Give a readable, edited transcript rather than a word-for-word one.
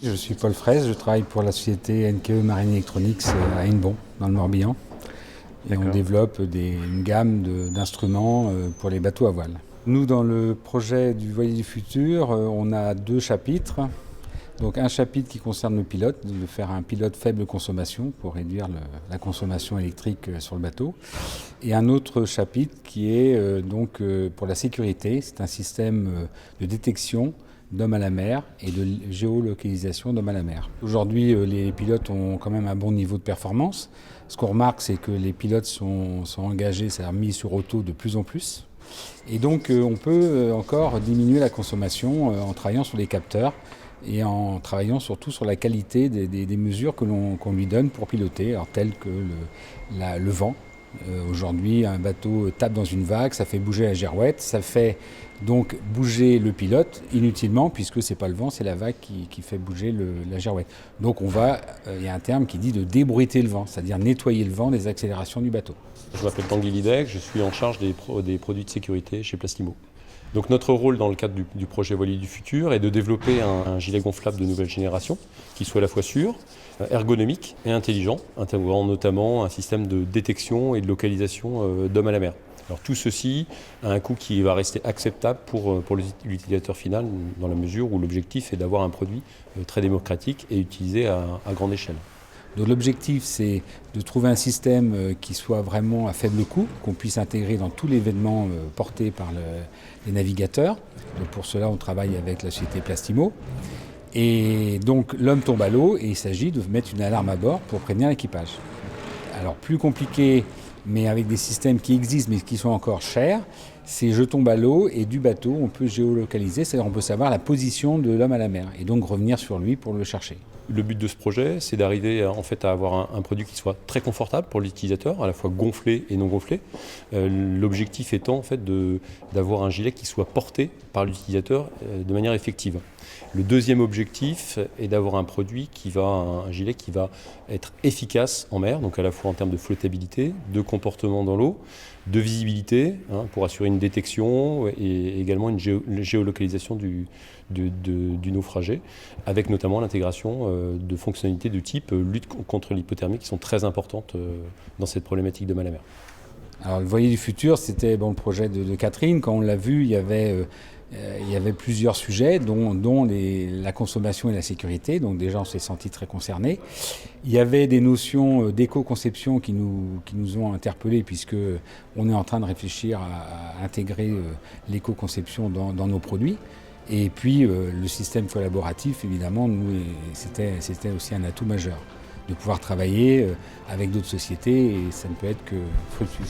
Je suis Paul Fraisse, je travaille pour la société NKE Marine Electronics à Hennebont, dans le Morbihan. Et on développe une gamme d'instruments pour les bateaux à voile. Nous, dans le projet du Voilier du futur, on a deux chapitres. Donc un chapitre qui concerne le pilote, de faire un pilote faible consommation pour réduire la consommation électrique sur le bateau. Et un autre chapitre qui est pour la sécurité. C'est un système de détection d'hommes à la mer et de géolocalisation d'hommes à la mer. Aujourd'hui, les pilotes ont quand même un bon niveau de performance. Ce qu'on remarque, c'est que les pilotes sont engagés, c'est-à-dire mis sur auto de plus en plus. Et donc on peut encore diminuer la consommation en travaillant sur les capteurs et en travaillant surtout sur la qualité des mesures qu'on lui donne pour piloter, alors, telles que le vent. Aujourd'hui, un bateau tape dans une vague, ça fait bouger la girouette, ça fait donc bouger le pilote inutilement, puisque c'est pas le vent, c'est la vague qui fait bouger la girouette. Donc il y a un terme qui dit de débruiter le vent, c'est-à-dire nettoyer le vent des accélérations du bateau. Je m'appelle Tanguy Lidec, je suis en charge des produits de sécurité chez Plastimo. Donc notre rôle dans le cadre du projet Voilier du futur est de développer un gilet gonflable de nouvelle génération qui soit à la fois sûr, ergonomique et intelligent, intégrant notamment un système de détection et de localisation d'hommes à la mer. Alors tout ceci a un coût qui va rester acceptable pour l'utilisateur final, dans la mesure où l'objectif est d'avoir un produit très démocratique et utilisé à grande échelle. Donc l'objectif, c'est de trouver un système qui soit vraiment à faible coût, qu'on puisse intégrer dans tous les événements portés par les navigateurs. Donc pour cela, on travaille avec la société Plastimo. Et donc l'homme tombe à l'eau et il s'agit de mettre une alarme à bord pour prévenir l'équipage. Alors plus compliqué, mais avec des systèmes qui existent mais qui sont encore chers, c'est je tombe à l'eau et du bateau, on peut géolocaliser, c'est-à-dire on peut savoir la position de l'homme à la mer et donc revenir sur lui pour le chercher. Le but de ce projet, c'est d'arriver en fait à avoir un produit qui soit très confortable pour l'utilisateur, à la fois gonflé et non gonflé. L'objectif étant en fait d'avoir un gilet qui soit porté par l'utilisateur de manière effective. Le deuxième objectif est d'avoir un gilet qui va être efficace en mer, donc à la fois en termes de flottabilité, de comportement dans l'eau, de visibilité, pour assurer une détection et également une géolocalisation du naufragé, avec notamment l'intégration de fonctionnalités de type lutte contre l'hypothermie qui sont très importantes dans cette problématique de mal à mer. Alors, le Voilier du futur, c'était le projet de Catherine. Quand on l'a vu, il y avait plusieurs sujets, dont la consommation et la sécurité. Donc déjà, on s'est senti très concernés. Il y avait des notions d'éco-conception qui nous ont interpellés, puisqu'on est en train de réfléchir à intégrer l'éco-conception dans nos produits. Et puis, le système collaboratif, évidemment, c'était aussi un atout majeur de pouvoir travailler avec d'autres sociétés, et ça ne peut être que fructueux.